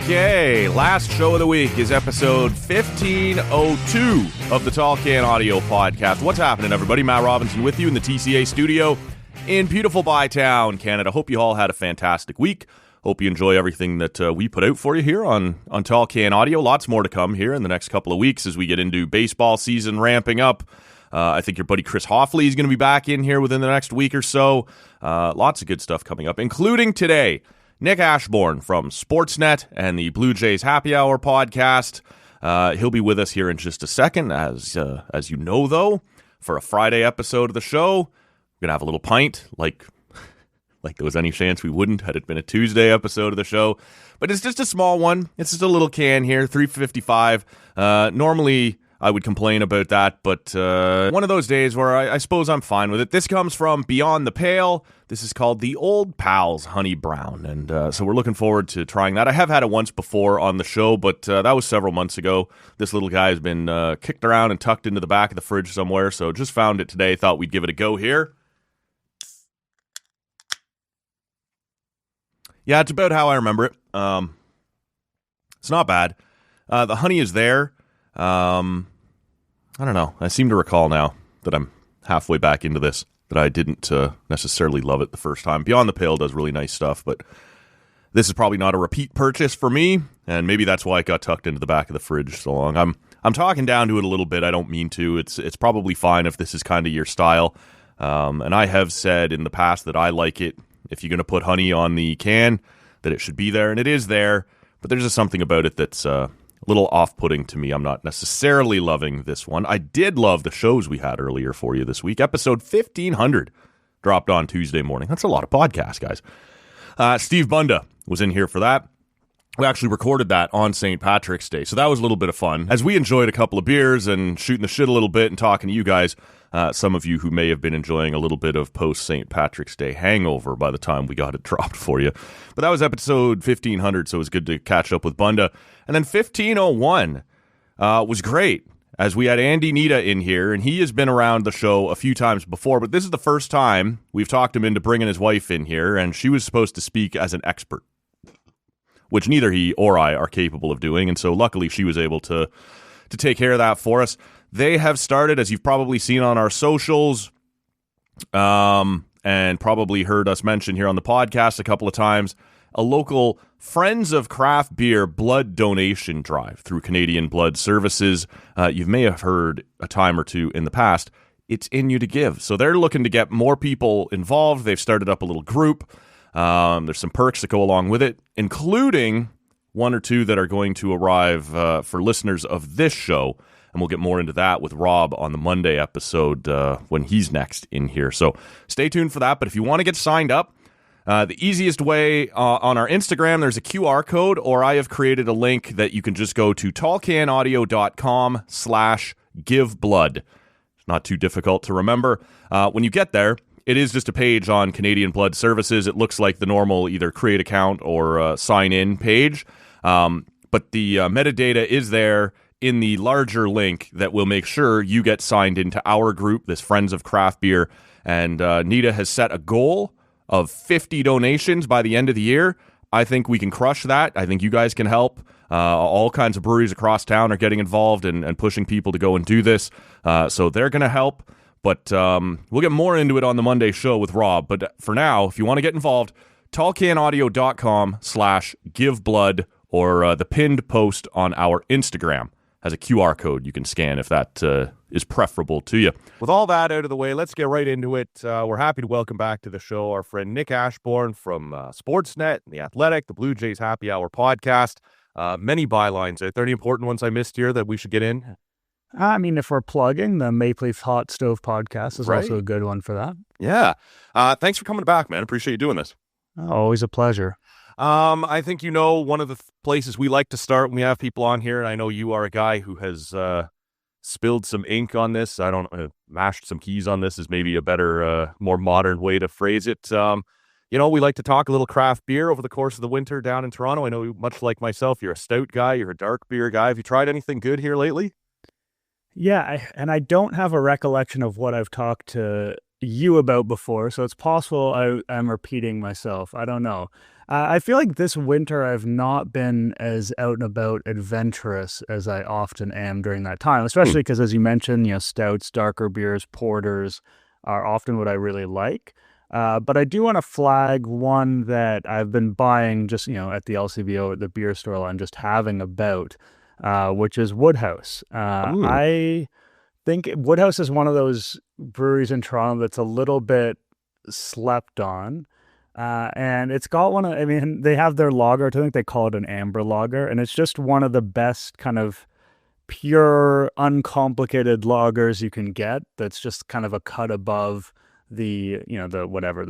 Okay, last show of the week is episode 1502 of the Tall Can Audio Podcast. What's happening, everybody? Matt Robinson with you in the TCA studio in beautiful Bytown, Canada. Hope you all had a fantastic week. Hope you enjoy everything that we put out for you here on Tall Can Audio. Lots more to come here in the next couple of weeks as we get into baseball season ramping up. I think your buddy Chris Hoffley is going to be back in here within the next week or so. Lots of good stuff coming up, including today. Nick Ashbourne from Sportsnet and the Blue Jays Happy Hour podcast. He'll be with us here in just a second. As you know, though, for a Friday episode of the show, we're going to have a little pint, like there was any chance we wouldn't had it been a Tuesday episode of the show. But it's just a small one. It's just a little can here, $3.55. Normally, I would complain about that, but one of those days where I suppose I'm fine with it. This comes from Beyond the Pale. This is called the Old Pals Honey Brown, and so we're looking forward to trying that. I have had it once before on the show, but that was several months ago. This little guy has been kicked around and tucked into the back of the fridge somewhere, so just found it today. Thought we'd give it a go here. Yeah, it's about how I remember it. It's not bad. The honey is there. I don't know. I seem to recall now that I'm halfway back into this that I didn't necessarily love it the first time. Beyond the Pale does really nice stuff, but this is probably not a repeat purchase for me, and maybe that's why it got tucked into the back of the fridge so long. I'm talking down to it a little bit. I don't mean to. It's probably fine if this is kind of your style. And I have said in the past that I like it. If you're going to put honey on the can, that it should be there, and it is there, but there's just something about it that's a little off-putting to me. I'm not necessarily loving this one. I did love the shows we had earlier for you this week. Episode 1500 dropped on Tuesday morning. That's a lot of podcasts, guys. Steve Bunda was in here for that. We actually recorded that on St. Patrick's Day, so that was a little bit of fun. As we enjoyed a couple of beers and shooting the shit a little bit and talking to you guys, some of you who may have been enjoying a little bit of post-St. Patrick's Day hangover by the time we got it dropped for you. But that was episode 1500, so it was good to catch up with Bunda. And then 1501 was great, as we had Andy Nita in here, and he has been around the show a few times before, but this is the first time we've talked him into bringing his wife in here, and she was supposed to speak as an expert, which neither he or I are capable of doing, and so luckily she was able to take care of that for us. They have started, as you've probably seen on our socials, and probably heard us mention here on the podcast a couple of times, a local Friends of Craft Beer blood donation drive through Canadian Blood Services. You may have heard a time or two in the past. It's in you to give. So they're looking to get more people involved. They've started up a little group. There's some perks that go along with it, including one or two that are going to arrive for listeners of this show. And we'll get more into that with Rob on the Monday episode when he's next in here. So stay tuned for that. But if you want to get signed up, the easiest way on our Instagram, there's a QR code, or I have created a link that you can just go to tallcanaudio.com/giveblood. It's not too difficult to remember. When you get there, it is just a page on Canadian Blood Services. It looks like the normal either create account or sign in page. But the metadata is there in the larger link that will make sure you get signed into our group, this Friends of Craft Beer. And Nita has set a goal of 50 donations by the end of the year. I think we can crush that. I think you guys can help. All kinds of breweries across town are getting involved and pushing people to go and do this. So they're going to help. But we'll get more into it on the Monday show with Rob. But for now, if you want to get involved, tallcanaudio.com/giveblood, or the pinned post on our Instagram has a QR code you can scan if that is preferable to you. With all that out of the way, let's get right into it. We're happy to welcome back to the show our friend Nick Ashbourne from Sportsnet, The Athletic, the Blue Jays Happy Hour podcast. Many bylines out there. Any important ones I missed here that we should get in? I mean, if we're plugging, the Maple Leaf Hot Stove podcast is also a good one for that. Yeah. Thanks for coming back, man. Appreciate you doing this. Always a pleasure. I think one of the places we like to start when we have people on here, and I know you are a guy who has spilled some ink on this. I don't mashed some keys on this is maybe a better, more modern way to phrase it. We like to talk a little craft beer over the course of the winter down in Toronto. I know, much like myself, you're a stout guy, you're a dark beer guy. Have you tried anything good here lately? Yeah, I don't have a recollection of what I've talked to you about before, so it's possible I'm repeating myself. I don't know. I feel like this winter I've not been as out and about adventurous as I often am during that time, especially because, as you mentioned, stouts, darker beers, porters are often what I really like. But I do want to flag one that I've been buying just, at the LCBO at the beer store I'm just having about, which is Woodhouse. I think Woodhouse is one of those breweries in Toronto that's a little bit slept on. And it's got they have their lager. I think they call it an amber lager. And it's just one of the best kind of pure, uncomplicated lagers you can get. That's just kind of a cut above the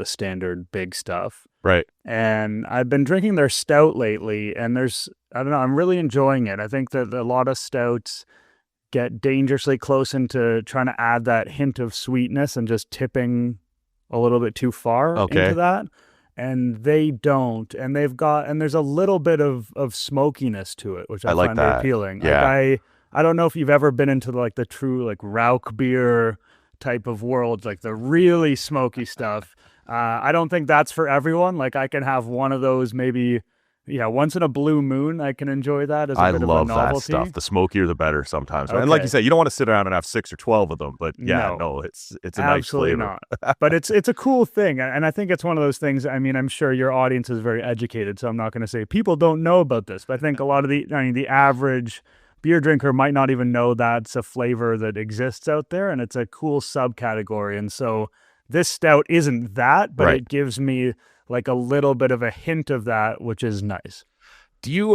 standard big stuff. Right. And I've been drinking their stout lately, and I don't know, I'm really enjoying it. I think that a lot of stouts get dangerously close into trying to add that hint of sweetness and just tipping a little bit too far into that. And they don't, and there's a little bit of smokiness to it, which I like find that. very appealing. Yeah. Like I don't know if you've ever been into the true Rauch beer type of world, like the really smoky stuff. I don't think that's for everyone. Like I can have one of those maybe, once in a blue moon. I can enjoy that as a bit of a novelty. I love that stuff. The smokier, the better sometimes. Okay. And like you said, you don't want to sit around and have 6 or 12 of them, but it's a nice flavor. Not. But it's a cool thing. And I think it's one of those things. I mean, I'm sure your audience is very educated, so I'm not going to say people don't know about this, but I think a lot of the average beer drinker might not even know that's a flavor that exists out there, and it's a cool subcategory. And so this stout isn't that, but it gives me like a little bit of a hint of that, which is nice. Do you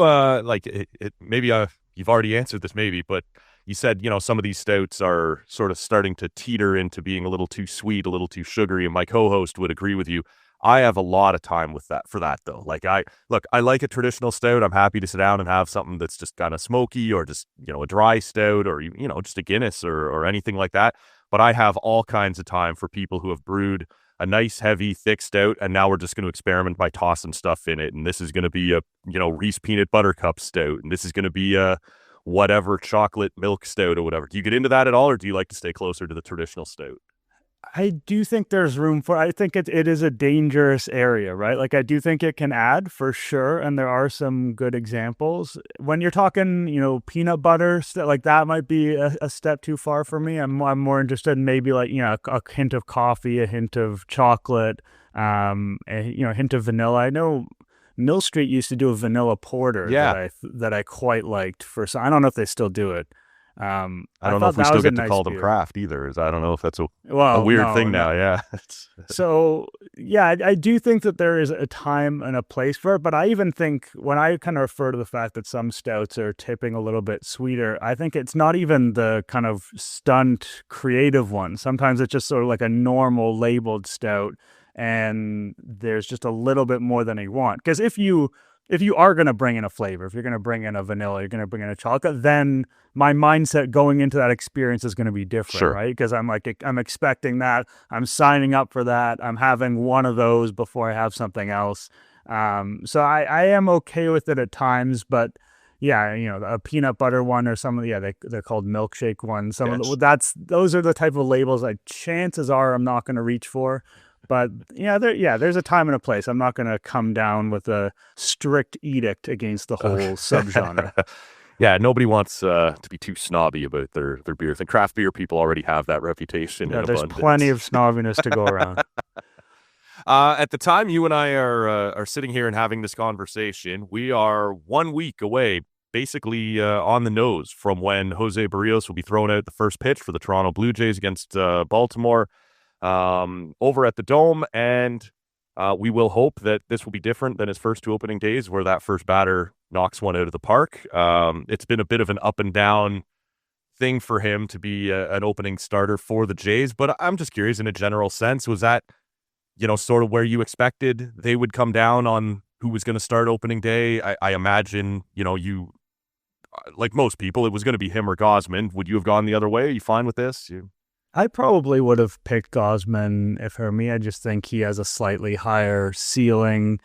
maybe you've already answered this maybe, but you said, some of these stouts are sort of starting to teeter into being a little too sweet, a little too sugary, and my co-host would agree with you. I have a lot of time for that though. Like I like a traditional stout. I'm happy to sit down and have something that's just kind of smoky, or just, a dry stout, or, just a Guinness or anything like that. But I have all kinds of time for people who have brewed a nice, heavy, thick stout, and now we're just going to experiment by tossing stuff in it. And this is going to be a, Reese peanut butter cup stout, and this is going to be a whatever chocolate milk stout or whatever. Do you get into that at all, or do you like to stay closer to the traditional stout? I do think there's room for, I think it is a dangerous area, right? Like I do think it can add for sure. And there are some good examples. When you're talking, peanut butter, like that might be a step too far for me. I'm more interested in maybe like, a hint of coffee, a hint of chocolate, a hint of vanilla. I know Mill Street used to do a vanilla porter that I quite liked I don't know if they still do it. I don't know if we still get to call them craft either. I don't know if that's a weird thing now. Yeah. So yeah, I do think that there is a time and a place for it, but I even think when I kind of refer to the fact that some stouts are tipping a little bit sweeter, I think it's not even the kind of stunt creative one. Sometimes it's just sort of like a normal labeled stout, and there's just a little bit more than you want. Because if you are going to bring in a flavor, if you're going to bring in a vanilla, you're going to bring in a chocolate, then my mindset going into that experience is going to be different, right? Because I'm expecting that. I'm signing up for that. I'm having one of those before I have something else. So I am okay with it at times, but yeah, a peanut butter one or some of they're called milkshake ones. Those are the type of labels chances are I'm not going to reach for. But there's a time and a place. I'm not going to come down with a strict edict against the whole subgenre. Yeah, nobody wants to be too snobby about their beers. And craft beer people already have that reputation. Yeah, there's plenty of snobbiness to go around. At the time you and I are sitting here and having this conversation, we are 1 week away, basically on the nose, from when Jose Barrios will be throwing out the first pitch for the Toronto Blue Jays against Baltimore. Over at the Dome, and we will hope that this will be different than his first 2 opening days, where that first batter knocks one out of the park. It's been a bit of an up and down thing for him to be an opening starter for the Jays, but I'm just curious, in a general sense, was that, sort of where you expected they would come down on who was going to start opening day? I imagine, you, like most people, it was going to be him or Gausman. Would you have gone the other way? Are you fine with this? I probably would have picked Gausman if for me. I just think he has a slightly higher ceiling.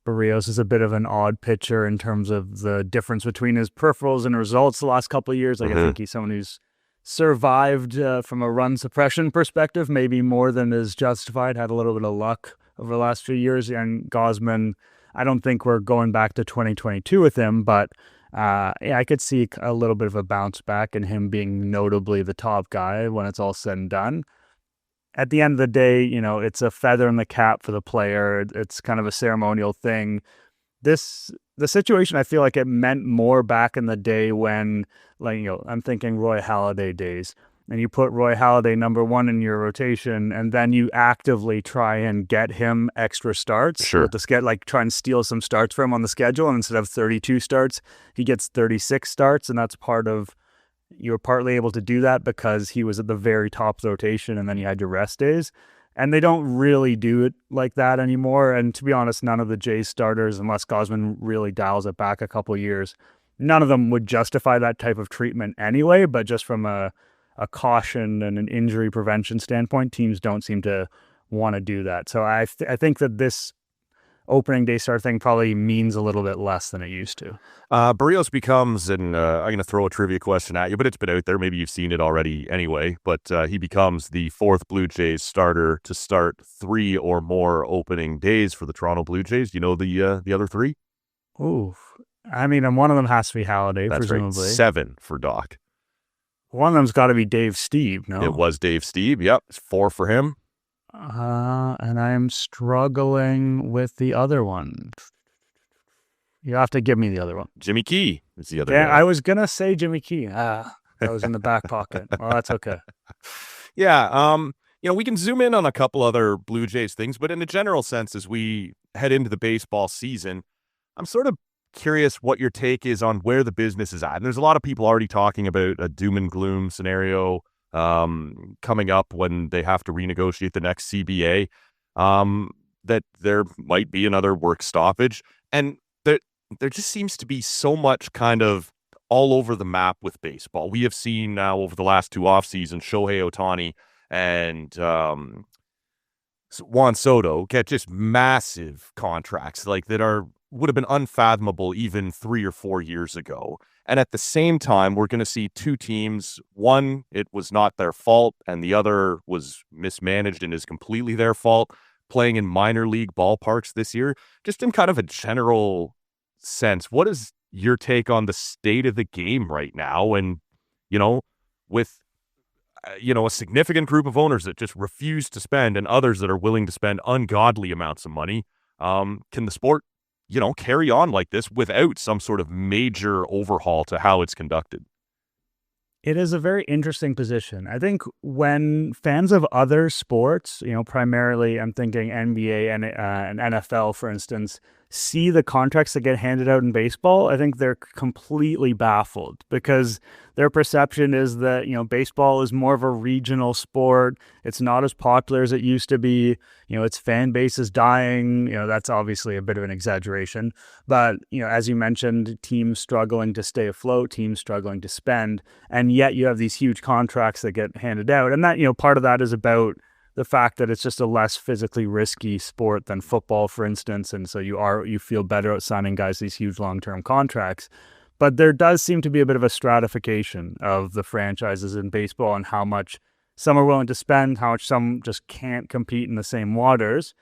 Barrios is a bit of an odd pitcher in terms of the difference between his peripherals and results the last couple of years. Like I think he's someone who's survived from a run suppression perspective, maybe more than is justified, had a little bit of luck over the last few years. And Gausman, I don't think we're going back to 2022 with him, but I could see a little bit of a bounce back in him being notably the top guy when it's all said and done. At the end of the day, it's a feather in the cap for the player. It's kind of a ceremonial thing. The situation, I feel like it meant more back in the day when, I'm thinking Roy Halladay days, and you put Roy Halladay number 1 in your rotation, and then you actively try and get him extra starts. Sure. Try and steal some starts from him on the schedule, and instead of 32 starts, he gets 36 starts, and that's you're partly able to do that because he was at the very top of the rotation, and then you had your rest days. And they don't really do it like that anymore. And to be honest, none of the Jays starters, unless Gausman really dials it back a couple of years, none of them would justify that type of treatment anyway. But just from a caution and an injury prevention standpoint, teams don't seem to want to do that. So I think that this opening day start thing probably means a little bit less than it used to. Barrios becomes, and I'm going to throw a trivia question at you, but it's been out there. Maybe you've seen it already anyway, but he becomes the 4th Blue Jays starter to start 3 or more opening days for the Toronto Blue Jays. Do you know the other 3? Ooh, I mean, and one of them has to be Halladay, That's presumably. Right. 7 for Doc. One of them's got to be Dave Steve, no? It was Dave Steve, yep. It's 4 for him. And I'm struggling with the other one. You have to give me the other one. Jimmy Key is the other guy. I was going to say Jimmy Key. That was in the back pocket. Well, that's okay. Yeah. We can zoom in on a couple other Blue Jays things, but in a general sense, as we head into the baseball season, I'm sort of curious what your take is on where the business is at. And there's a lot of people already talking about a doom and gloom scenario coming up when they have to renegotiate the next CBA, that there might be another work stoppage. And there just seems to be so much kind of all over the map with baseball. We have seen now over the last 2 off seasons, Shohei Ohtani and Juan Soto get just massive contracts that would have been unfathomable even 3 or 4 years ago. And at the same time, we're going to see 2 teams. One, it was not their fault, and the other was mismanaged and is completely their fault, playing in minor league ballparks this year. Just in kind of a general sense, what is your take on the state of the game right now? And, with, a significant group of owners that just refuse to spend and others that are willing to spend ungodly amounts of money, can the sport carry on like this without some sort of major overhaul to how it's conducted? It is a very interesting position. I think when fans of other sports, primarily I'm thinking NBA and NFL, for instance, see the contracts that get handed out in baseball, I think they're completely baffled because their perception is that, baseball is more of a regional sport. It's not as popular as it used to be. Its fan base is dying. That's obviously a bit of an exaggeration. But, as you mentioned, teams struggling to stay afloat, teams struggling to spend. And yet you have these huge contracts that get handed out. And that, part of that is about the fact that it's just a less physically risky sport than football, for instance. And so you feel better at signing guys these huge long-term contracts. But there does seem to be a bit of a stratification of the franchises in baseball and how much some are willing to spend, how much some just can't compete in the same waters.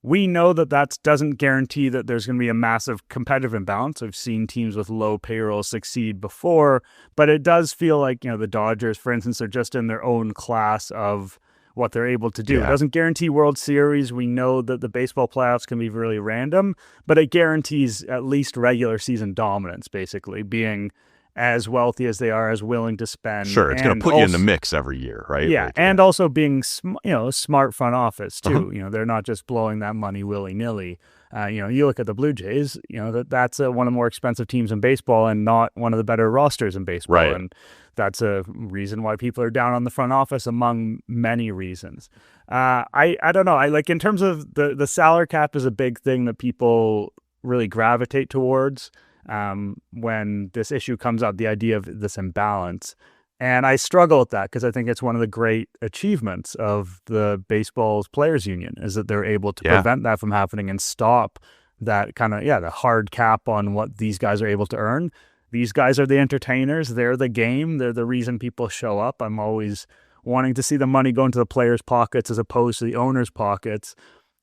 We know that doesn't guarantee that there's going to be a massive competitive imbalance. I've seen teams with low payroll succeed before, but it does feel like, the Dodgers, for instance, are just in their own class of what they're able to do. Yeah. It doesn't guarantee World Series. We know that the baseball playoffs can be really random, but it guarantees at least regular season dominance, basically, being as wealthy as they are, as willing to spend. Sure, it's going to put you in the mix every year, right? Yeah, and also being smart front office too. Uh-huh. They're not just blowing that money willy-nilly. You look at the Blue Jays, that's one of the more expensive teams in baseball and not one of the better rosters in baseball. Right. And that's a reason why people are down on the front office, among many reasons. I don't know. In terms of the salary cap is a big thing that people really gravitate towards when this issue comes up, the idea of this imbalance. And I struggle with that because I think it's one of the great achievements of the baseball's players union is that they're able to prevent that from happening and stop that kind of, the hard cap on what these guys are able to earn. These guys are the entertainers. They're the game. They're the reason people show up. I'm always wanting to see the money go into the players' pockets as opposed to the owners' pockets.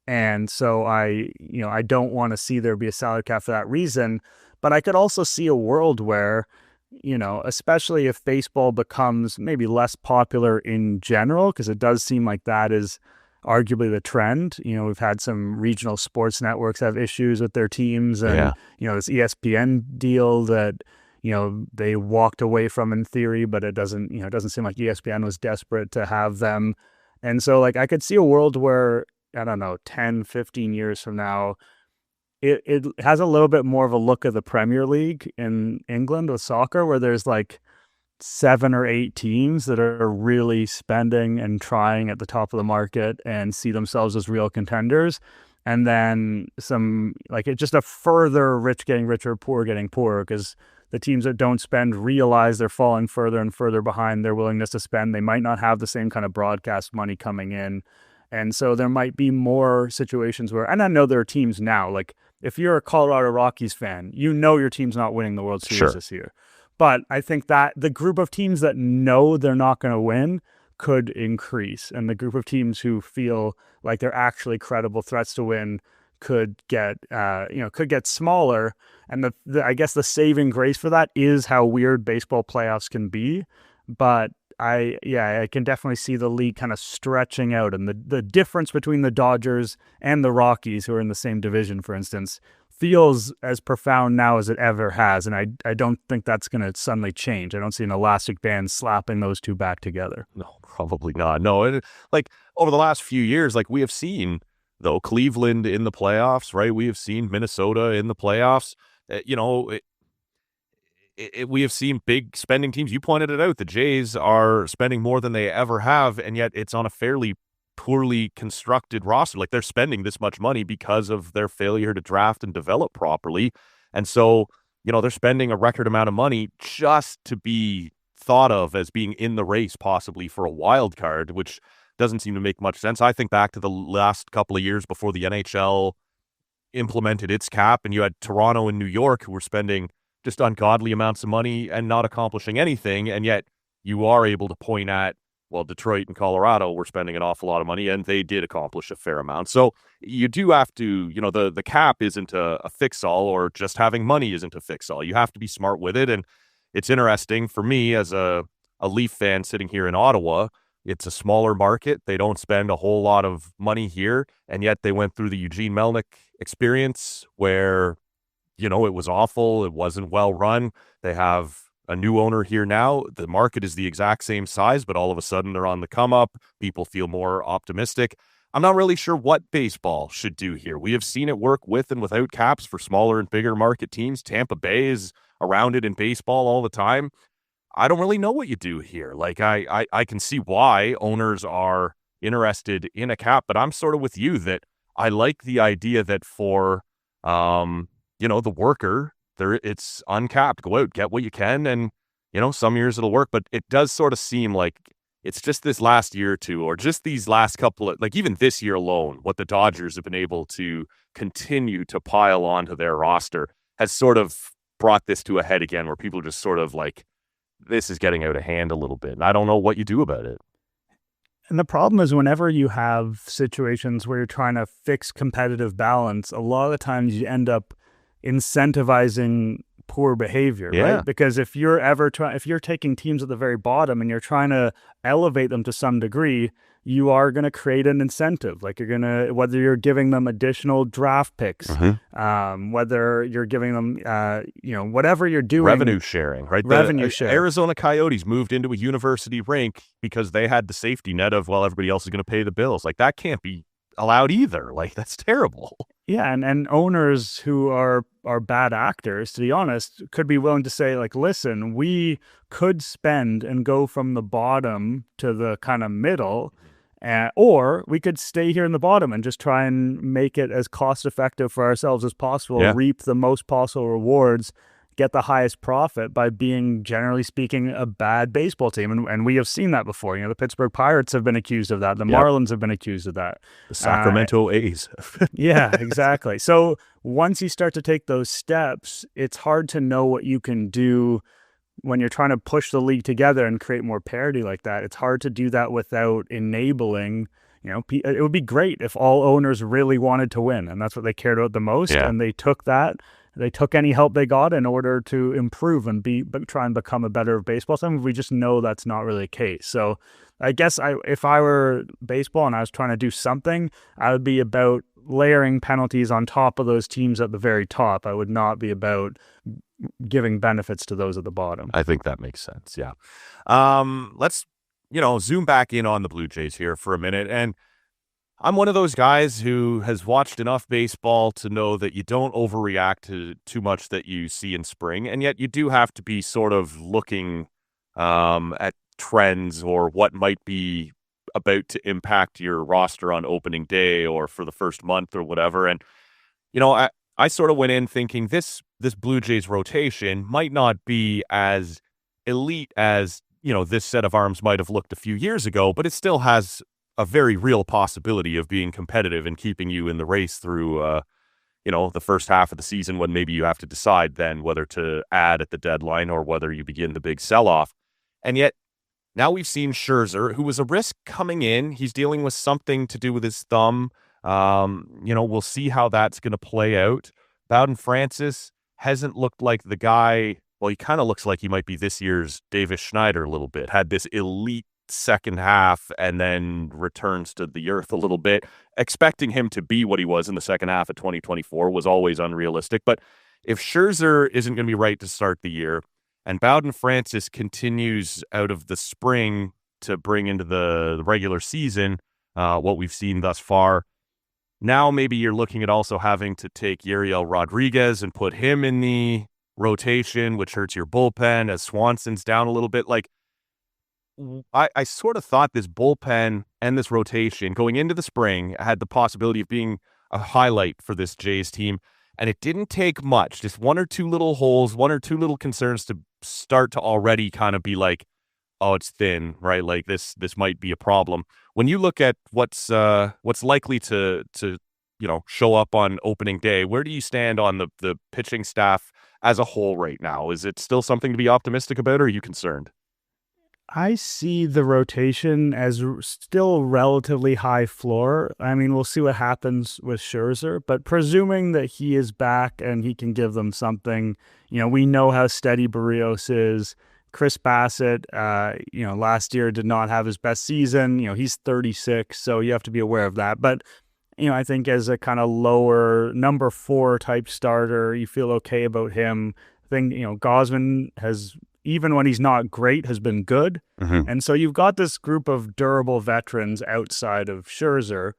And so I don't want to see there be a salary cap for that reason. But I could also see a world where, especially if baseball becomes maybe less popular in general, because it does seem like that is arguably the trend. We've had some regional sports networks have issues with their teams, and this ESPN deal that they walked away from in theory, but it doesn't seem like ESPN was desperate to have them. And so I could see a world where, I don't know, 10, 15 years from now, it has a little bit more of a look of the Premier League in England with soccer, where there's 7 or 8 teams that are really spending and trying at the top of the market and see themselves as real contenders. And then it's just a further rich getting richer, poor getting poorer, because the teams that don't spend realize they're falling further and further behind their willingness to spend. They might not have the same kind of broadcast money coming in. And so there might be more situations where, and I know there are teams now, if you're a Colorado Rockies fan, your team's not winning the World Series this year. But I think that the group of teams that know they're not going to win could increase. And the group of teams who feel like they're actually credible threats to win could get smaller. And I guess the saving grace for that is how weird baseball playoffs can be. But I can definitely see the league kind of stretching out, and the difference between the Dodgers and the Rockies, who are in the same division, for instance, feels as profound now as it ever has. And I don't think that's going to suddenly change. I don't see an elastic band slapping those two back together. No, probably not. No, and over the last few years, we have seen, though, Cleveland in the playoffs, right? We have seen Minnesota in the playoffs. We have seen big spending teams. You pointed it out. The Jays are spending more than they ever have, and yet it's on a fairly poorly constructed roster. They're spending this much money because of their failure to draft and develop properly. And so, they're spending a record amount of money just to be thought of as being in the race, possibly for a wild card, which doesn't seem to make much sense. I think back to the last couple of years before the NHL implemented its cap, and you had Toronto and New York who were spending just ungodly amounts of money and not accomplishing anything. And yet you are able to point at, well, Detroit and Colorado were spending an awful lot of money, and they did accomplish a fair amount. So you do have to, the cap isn't a fix-all, or just having money isn't a fix-all. You have to be smart with it. And it's interesting for me as a Leaf fan sitting here in Ottawa. It's a smaller market. They don't spend a whole lot of money here, and yet they went through the Eugene Melnyk experience where, it was awful. It wasn't well run. They have a new owner here now. The market is the exact same size, but all of a sudden they're on the come up. People feel more optimistic. I'm not really sure what baseball should do here. We have seen it work with and without caps for smaller and bigger market teams. Tampa Bay is around it in baseball all the time. I don't really know what you do here. I can see why owners are interested in a cap, but I'm sort of with you that I like the idea that for, the worker, it's uncapped. Go out, get what you can, and, some years it'll work. But it does sort of seem like it's just this last year or two, or just these last couple of, even this year alone, what the Dodgers have been able to continue to pile onto their roster has sort of brought this to a head again, where people are just sort of this is getting out of hand a little bit. And I don't know what you do about it. And the problem is, whenever you have situations where you're trying to fix competitive balance, a lot of the times you end up incentivizing poor behavior, right? Because if you're if you're taking teams at the very bottom and you're trying to elevate them to some degree, you are going to create an incentive. Whether you're giving them additional draft picks, whether you're giving them, whatever you're doing. Revenue sharing, right? Revenue sharing. Arizona Coyotes moved into a university rink because they had the safety net of, well, everybody else is going to pay the bills. That can't be allowed either. That's terrible. Yeah, and owners who are bad actors, to be honest, could be willing to say, listen, we could spend and go from the bottom to the kind of middle, or we could stay here in the bottom and just try and make it as cost effective for ourselves as possible, reap the most possible rewards, get the highest profit by being, generally speaking, a bad baseball team. And we have seen that before. The Pittsburgh Pirates have been accused of that. The Marlins have been accused of that. The Sacramento A's. Yeah, exactly. So once you start to take those steps, it's hard to know what you can do when you're trying to push the league together and create more parity like that. It's hard to do that without enabling, it would be great if all owners really wanted to win, and that's what they cared about the most. Yeah. And they took that. They took any help they got in order to improve and try and become a better baseball team. We just know that's not really the case. So I guess if I were baseball and I was trying to do something, I would be about layering penalties on top of those teams at the very top. I would not be about giving benefits to those at the bottom. I think that makes sense. Yeah. Let's, zoom back in on the Blue Jays here for a minute. And I'm one of those guys who has watched enough baseball to know that you don't overreact to too much that you see in spring. And yet you do have to be sort of looking at trends or what might be about to impact your roster on opening day or for the first month or whatever. And, I sort of went in thinking this Blue Jays rotation might not be as elite as, this set of arms might have looked a few years ago, but it still has a very real possibility of being competitive and keeping you in the race through, the first half of the season when maybe you have to decide then whether to add at the deadline or whether you begin the big sell-off. And yet now we've seen Scherzer, who was a risk coming in. He's dealing with something to do with his thumb. We'll see how that's going to play out. Bowden Francis hasn't looked like the guy. Well, he kind of looks like he might be this year's Davis Schneider a little bit. Had this elite second half and then returns to the earth a little bit. Expecting him to be what he was in the second half of 2024 was always unrealistic. But if Scherzer isn't going to be right to start the year and Bowden Francis continues out of the spring to bring into the regular season what we've seen thus far, now maybe you're looking at also having to take Yariel Rodriguez and put him in the rotation, which hurts your bullpen as Swanson's down a little bit. Like, I sort of thought this bullpen and this rotation going into the spring had the possibility of being a highlight for this Jays team. And it didn't take much, just one or two little holes, one or two little concerns to start to already kind of be like, oh, it's thin, right? Like this might be a problem. When you look at what's likely to show up on opening day, where do you stand on the pitching staff as a whole right now? Is it still something to be optimistic about, or are you concerned? I see the rotation as still relatively high floor. I mean, we'll see what happens with Scherzer, but presuming that he is back and he can give them something, we know how steady Barrios is. Chris Bassett, last year did not have his best season. He's 36, so you have to be aware of that. But, I think as a kind of lower number 4 type starter, you feel okay about him. I think, Gausman has, even when he's not great, has been good. Mm-hmm. And so you've got this group of durable veterans outside of Scherzer.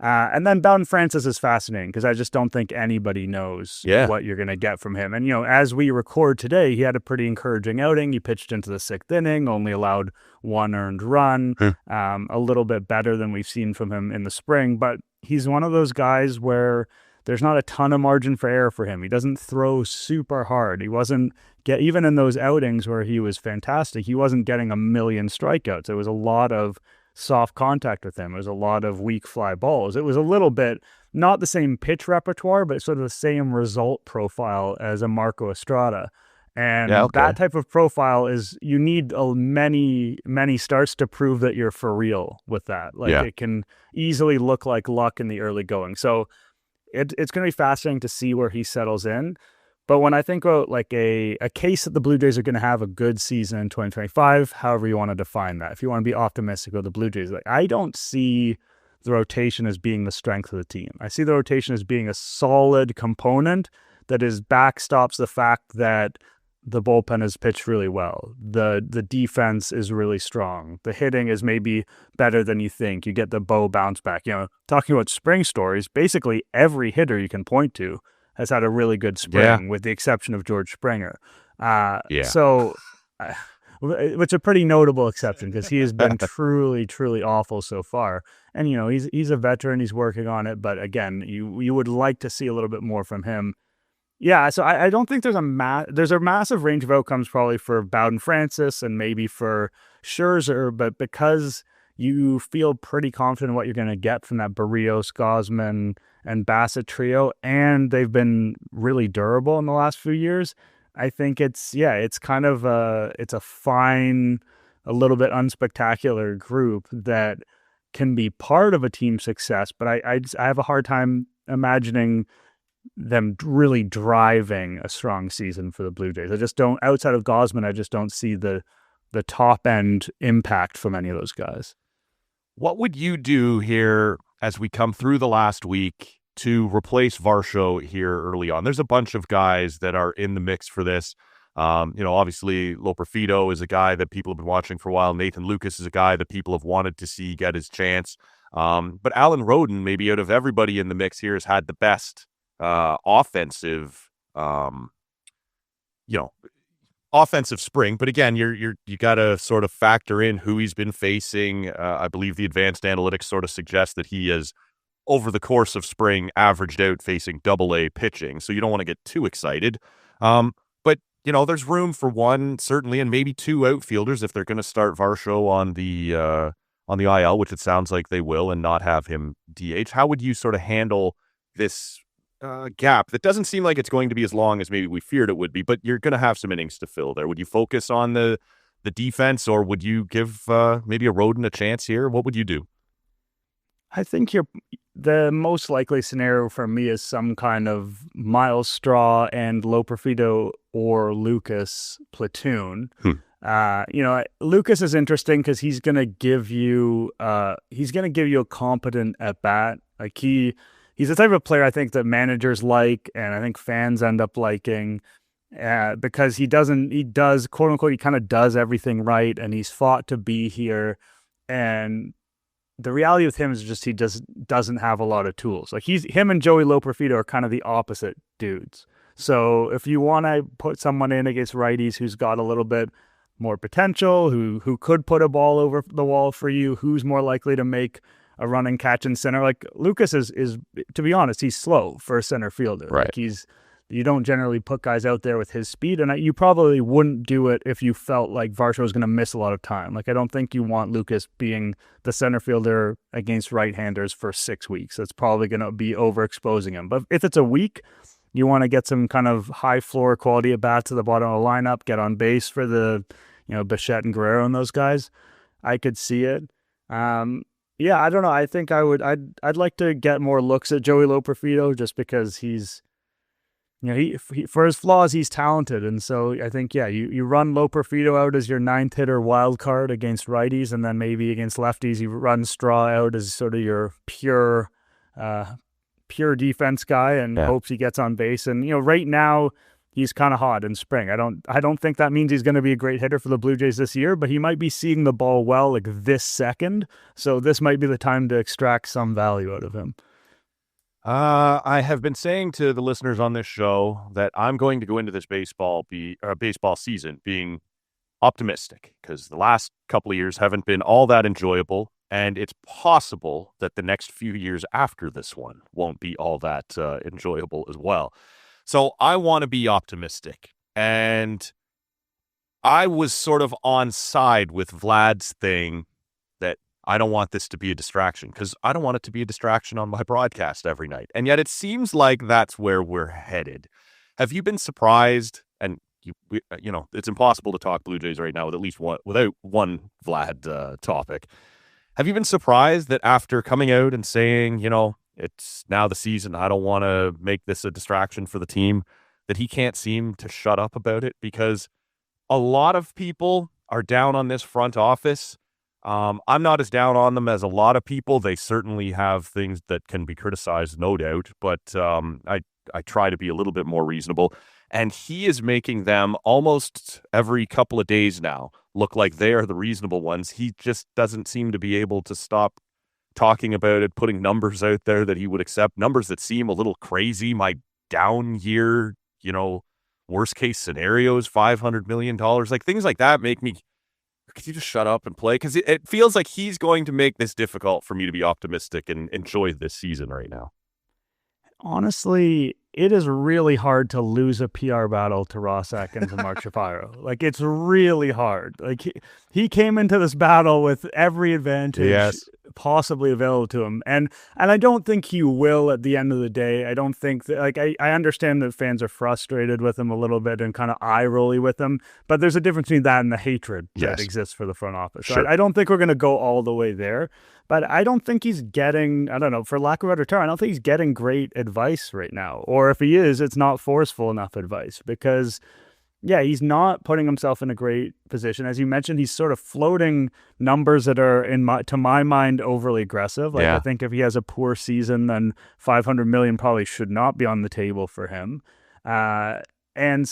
And then Bowden Francis is fascinating because I just don't think anybody knows what you're going to get from him. And, as we record today, he had a pretty encouraging outing. He pitched into the 6th inning, only allowed 1 earned run, a little bit better than we've seen from him in the spring. But he's one of those guys where there's not a ton of margin for error for him. He doesn't throw super hard. He wasn't even in those outings where he was fantastic, he wasn't getting a million strikeouts. It was a lot of soft contact with him. It was a lot of weak fly balls. It was a little bit, not the same pitch repertoire, but sort of the same result profile as a Marco Estrada. And that type of profile is, you need many, many starts to prove that you're for real with that. It can easily look like luck in the early going. So it's going to be fascinating to see where he settles in. But when I think about a case that the Blue Jays are going to have a good season in 2025, however you want to define that, if you want to be optimistic about the Blue Jays, I don't see the rotation as being the strength of the team. I see the rotation as being a solid component that backstops the fact that the bullpen has pitched really well. The defense is really strong. The hitting is maybe better than you think. You get the Bo bounce back. Talking about spring stories, basically every hitter you can point to has had a really good spring, with the exception of George Springer. So, which is a pretty notable exception because he has been truly, truly awful so far. And, he's a veteran. He's working on it. But again, you would like to see a little bit more from him. Yeah, so I don't think there's a massive range of outcomes probably for Bowden Francis and maybe for Scherzer, but because you feel pretty confident in what you're going to get from that Barrios, Gausman, and Bassett trio, and they've been really durable in the last few years, I think it's kind of it's a fine, a little bit unspectacular group that can be part of a team success, but I have a hard time imagining them really driving a strong season for the Blue Jays. I just don't, outside of Gausman, I just don't see the top end impact from any of those guys. What would you do here as we come through the last week to replace Varsho here early on? There's a bunch of guys that are in the mix for this. Obviously Loperfido is a guy that people have been watching for a while. Nathan Lucas is a guy that people have wanted to see get his chance. But Alan Roden, maybe out of everybody in the mix here, has had the best offensive spring. But again, you got to sort of factor in who he's been facing. I believe the advanced analytics sort of suggest that he has, over the course of spring, averaged out facing AA pitching. So you don't want to get too excited. But there's room for one, certainly, and maybe two outfielders if they're going to start Varsho on the IL, which it sounds like they will, and not have him DH. How would you sort of handle this gap that doesn't seem like it's going to be as long as maybe we feared it would be, but you're going to have some innings to fill there? Would you focus on the defense, or would you give maybe a Roden a chance here? What would you do? I think the most likely scenario for me is some kind of Miles Straw and Loperfido or Lucas platoon. Lucas is interesting because he's going to give you a competent at bat. Like he's the type of player I think that managers like, and I think fans end up liking, because he does quote unquote, he kind of does everything right, and he's fought to be here. And the reality with him is just he doesn't have a lot of tools. Like him and Joey Loperfido are kind of the opposite dudes. So if you want to put someone in against righties who's got a little bit more potential, who could put a ball over the wall for you, who's more likely to make a running catch in center, like Lucas is to be honest, he's slow for a center fielder. Right. Like you don't generally put guys out there with his speed, and you probably wouldn't do it if you felt like Varsho was going to miss a lot of time. Like I don't think you want Lucas being the center fielder against right-handers for 6 weeks. That's probably going to be overexposing him. But if it's a week, you want to get some kind of high floor quality at bats to the bottom of the lineup, get on base for the Bichette and Guerrero and those guys, I could see it. Yeah, I don't know. I think I'd like to get more looks at Joey Loperfido just because he's, he for his flaws, he's talented. And so I think, you run Loperfido out as your ninth hitter wild card against righties, and then maybe against lefties, you run Straw out as sort of your pure defense guy and hopes he gets on base. And, right now he's kind of hot in spring. I don't think that means he's going to be a great hitter for the Blue Jays this year, but he might be seeing the ball well like this second. So this might be the time to extract some value out of him. I have been saying to the listeners on this show that I'm going to go into this baseball season being optimistic, because the last couple of years haven't been all that enjoyable, and it's possible that the next few years after this one won't be all that enjoyable as well. So I want to be optimistic, and I was sort of on side with Vlad's thing that I don't want this to be a distraction, because I don't want it to be a distraction on my broadcast every night. And yet it seems like that's where we're headed. Have you been surprised? And it's impossible to talk Blue Jays right now without one Vlad topic. Have you been surprised that after coming out and saying, it's now the season, I don't want to make this a distraction for the team, that he can't seem to shut up about it? Because a lot of people are down on this front office. I'm not as down on them as a lot of people. They certainly have things that can be criticized, no doubt, but I try to be a little bit more reasonable. And he is making them almost every couple of days now look like they are the reasonable ones. He just doesn't seem to be able to stop talking about it, putting numbers out there that he would accept, numbers that seem a little crazy. My down year, worst case scenarios, $500 million, like things like that make me, could you just shut up and play? Because it feels like he's going to make this difficult for me to be optimistic and enjoy this season right now. Honestly, it is really hard to lose a PR battle to Ross Atkins and Mark Shapiro. Like, it's really hard. Like, he came into this battle with every advantage possibly available to him. And I don't think he will at the end of the day. I don't think that, like, I understand that fans are frustrated with him a little bit and kind of eye-rolly with him, but there's a difference between that and the hatred that exists for the front office. So I don't think we're going to go all the way there, but I don't think he's getting, I don't know, for lack of a better term, I don't think he's getting great advice right now. Or if he is, it's not forceful enough advice because yeah, he's not putting himself in a great position. As you mentioned, he's sort of floating numbers that are, to my mind, overly aggressive. Like, I think if he has a poor season, then $500 million probably should not be on the table for him. And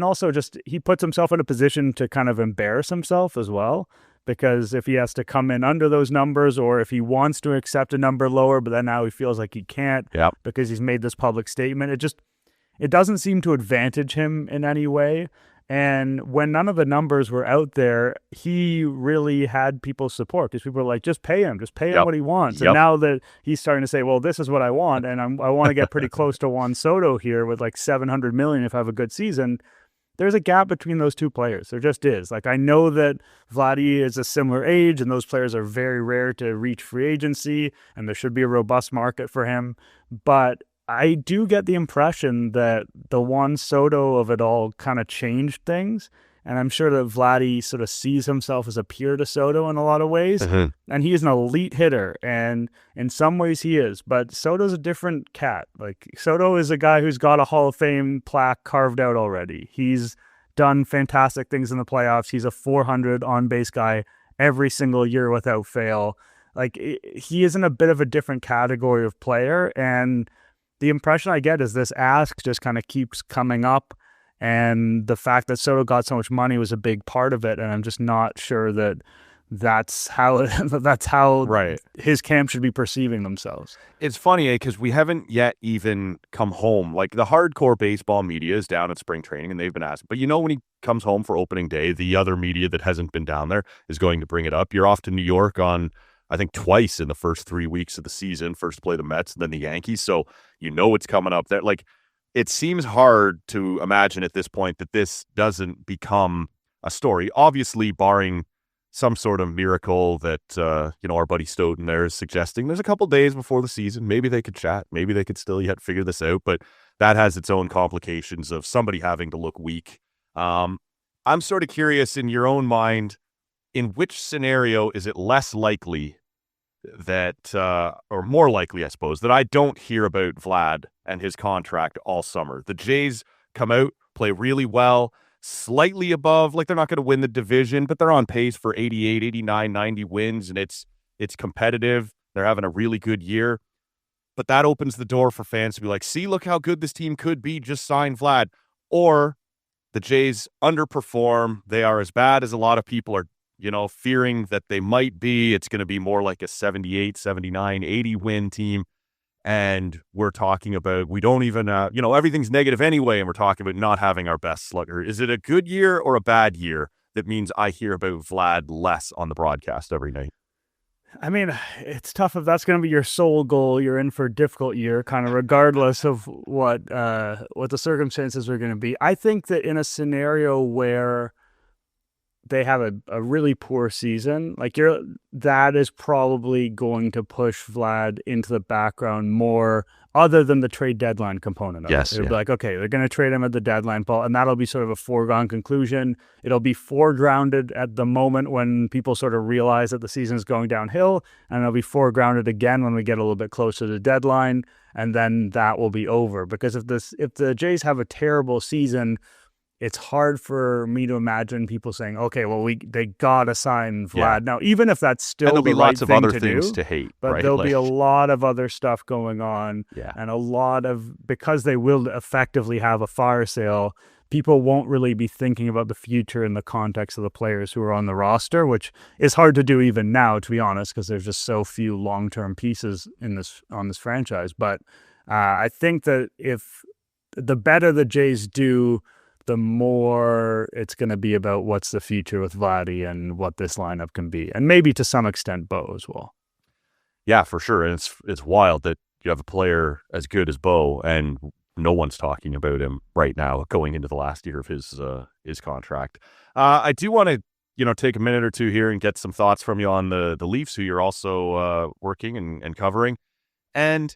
also just he puts himself in a position to kind of embarrass himself as well. Because if he has to come in under those numbers, or if he wants to accept a number lower, but then now he feels like he can't because he's made this public statement, it doesn't seem to advantage him in any way. And when none of the numbers were out there, he really had people's support because people were like, just pay him what he wants. And now that he's starting to say, well, this is what I want, and I want to get pretty close to Juan Soto here with like $700 million if I have a good season, there's a gap between those two players. There just is. Like, I know that Vladdy is a similar age, and those players are very rare to reach free agency, and there should be a robust market for him. But I do get the impression that the Juan Soto of it all kind of changed things. And I'm sure that Vladdy sort of sees himself as a peer to Soto in a lot of ways. And he is an elite hitter. And in some ways he is. But Soto's a different cat. Like, Soto is a guy who's got a Hall of Fame plaque carved out already. He's done fantastic things in the playoffs. He's a 400 on-base guy every single year without fail. Like, he is in a bit of a different category of player. And the impression I get is this ask just kind of keeps coming up, and the fact that Soto got so much money was a big part of it. And I'm just not sure that that's how his camp should be perceiving themselves. It's funny because we haven't yet even come home. Like, the hardcore baseball media is down at spring training, and they've been asked. But when he comes home for opening day, the other media that hasn't been down there is going to bring it up. You're off to New York on, I think, twice in the first 3 weeks of the season. First play the Mets, then the Yankees. So it's coming up there. Like, it seems hard to imagine at this point that this doesn't become a story. Obviously, barring some sort of miracle that, our buddy Stoughton there is suggesting. There's a couple days before the season. Maybe they could chat. Maybe they could still yet figure this out. But that has its own complications of somebody having to look weak. I'm sort of curious, in your own mind, in which scenario is it less likely that, or more likely, I suppose, that I don't hear about Vlad and his contract all summer? The Jays come out, play really well, slightly above, like, they're not going to win the division, but they're on pace for 88, 89, 90 wins, and it's competitive. They're having a really good year. But that opens the door for fans to be like, see, look how good this team could be, just sign Vlad. Or the Jays underperform. They are as bad as a lot of people are, fearing that they might be. It's going to be more like a 78, 79, 80 win team. And we're talking about, we don't even, everything's negative anyway, and we're talking about not having our best slugger. Is it a good year or a bad year that means I hear about Vlad less on the broadcast every night? I mean, it's tough. If that's going to be your sole goal, you're in for a difficult year, kind of regardless of what the circumstances are going to be. I think that in a scenario where they have a really poor season, that is probably going to push Vlad into the background more, other than the trade deadline component of it. It'll be like, okay, they're going to trade him at the deadline, Paul, and that'll be sort of a foregone conclusion. It'll be foregrounded at the moment when people sort of realize that the season is going downhill, and it'll be foregrounded again when we get a little bit closer to the deadline, and then that will be over. Because if the Jays have a terrible season, it's hard for me to imagine people saying, okay, well, they got to sign Vlad. Yeah. Now, even if that's still the right thing to do. And there'll be lots of other things to hate, but right? There'll be a lot of other stuff going on. Yeah. And because they will effectively have a fire sale, people won't really be thinking about the future in the context of the players who are on the roster, which is hard to do even now, to be honest, because there's just so few long-term pieces on this franchise. But I think that if the better the Jays do, the more it's going to be about what's the future with Vladdy and what this lineup can be. And maybe to some extent Bo as well. Yeah, for sure. And it's wild that you have a player as good as Bo and no one's talking about him right now going into the last year of his contract. I do want to take a minute or two here and get some thoughts from you on the Leafs, who you're also working and covering. And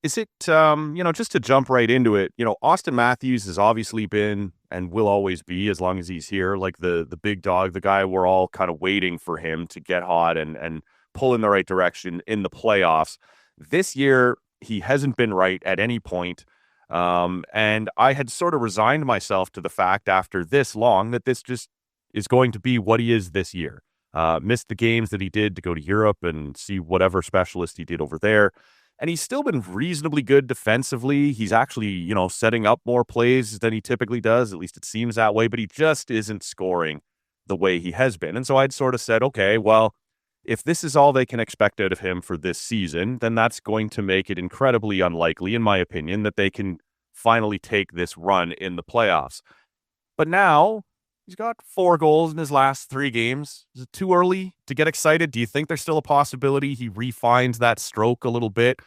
is it, just to jump right into it, Auston Matthews has obviously been and will always be, as long as he's here, like the big dog, the guy we're all kind of waiting for him to get hot and pull in the right direction in the playoffs. This year, he hasn't been right at any point. And I had sort of resigned myself to the fact after this long that this just is going to be what he is this year. Missed the games that he did to go to Europe and see whatever specialist he did over there. And he's still been reasonably good defensively. He's actually, setting up more plays than he typically does. At least it seems that way. But he just isn't scoring the way he has been. And so I'd sort of said, okay, well, if this is all they can expect out of him for this season, then that's going to make it incredibly unlikely, in my opinion, that they can finally take this run in the playoffs. But now he's got 4 goals in his last 3 games. Is it too early to get excited? Do you think there's still a possibility he refines that stroke a little bit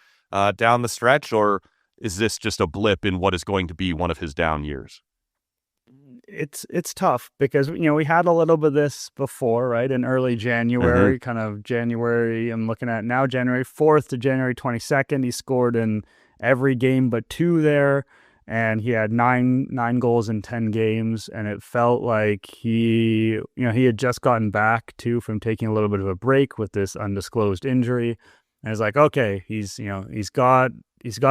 down the stretch? Or is this just a blip in what is going to be one of his down years? It's tough because, we had a little bit of this before, right? In early January, kind of January, I'm looking at now, January 4th to January 22nd. He scored in every game but 2 there. And he had nine goals in 10 games, and it felt like he had just gotten back too from taking a little bit of a break with this undisclosed injury. And it's like, okay, he's got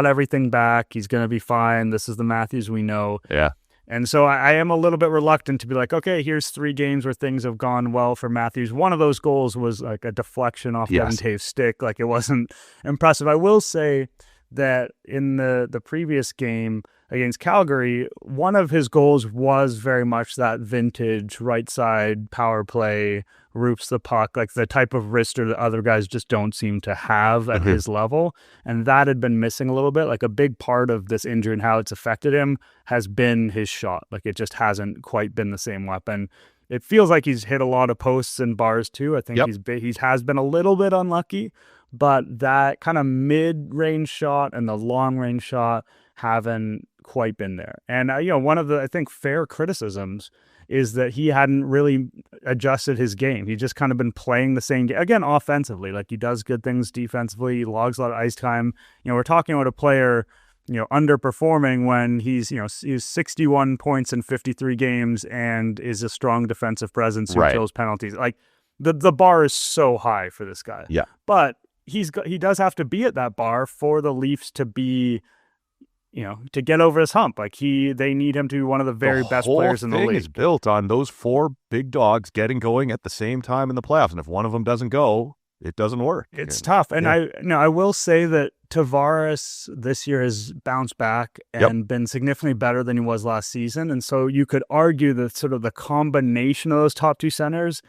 everything back. He's gonna be fine. This is the Matthews we know. Yeah. And so I am a little bit reluctant to be like, okay, here's 3 games where things have gone well for Matthews. One of those goals was like a deflection off Devin Tave's stick. Like, it wasn't impressive. I will say that in the previous game against Calgary, one of his goals was very much that vintage right side power play, roops the puck, like the type of wrister that other guys just don't seem to have at his level. And that had been missing a little bit. Like, a big part of this injury and how it's affected him has been his shot. Like, it just hasn't quite been the same weapon. It feels like he's hit a lot of posts and bars too. I think he has been a little bit unlucky, but that kind of mid-range shot and the long-range shot haven't quite been there. And, one of the, I think, fair criticisms is that he hadn't really adjusted his game. He just kind of been playing the same game. Again, offensively, like, he does good things defensively. He logs a lot of ice time. We're talking about a player, underperforming when he's 61 points in 53 games and is a strong defensive presence who kills penalties. Like, the bar is so high for this guy. Yeah. But he does have to be at that bar for the Leafs to be, to get over his hump. Like, they need him to be one of the very best players in the league. The whole thing is built on those 4 big dogs getting going at the same time in the playoffs. And if one of them doesn't go, it doesn't work. It's tough. And I will say that Tavares this year has bounced back and been significantly better than he was last season. And so you could argue that sort of the combination of those top 2 centers,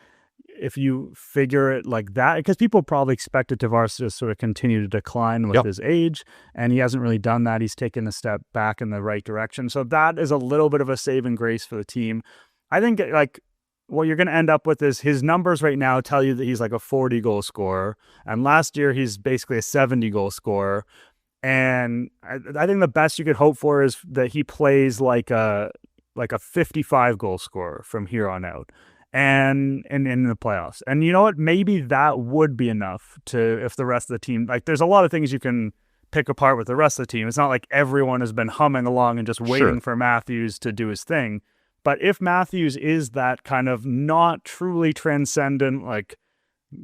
if you figure it like that, because people probably expected Tavares to sort of continue to decline with his age, and he hasn't really done that. He's taken a step back in the right direction. So that is a little bit of a saving grace for the team. I think, like, what you're going to end up with is his numbers right now tell you that he's like a 40 goal scorer. And last year he's basically a 70 goal scorer. And I think the best you could hope for is that he plays like a 55 goal scorer from here on out. And in the playoffs. And you know what? Maybe that would be enough if the rest of the team, like, there's a lot of things you can pick apart with the rest of the team. It's not like everyone has been humming along and just waiting for Matthews to do his thing. But if Matthews is that kind of not truly transcendent, like,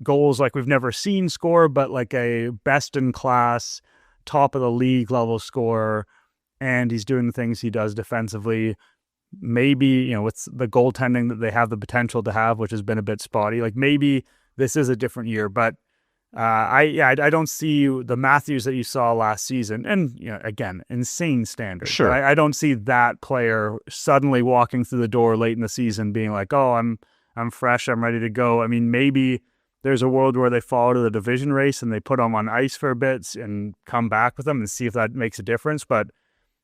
goals like we've never seen score, but like a best in class, top of the league level scorer, and he's doing the things he does defensively, maybe, with the goaltending that they have the potential to have, which has been a bit spotty, like, maybe this is a different year. But I don't see the Matthews that you saw last season, and again, insane standards. Sure, I don't see that player suddenly walking through the door late in the season being like, oh, I'm fresh, I'm ready to go. I mean, maybe there's a world where they fall to the division race and they put them on ice for a bit and come back with them and see if that makes a difference. But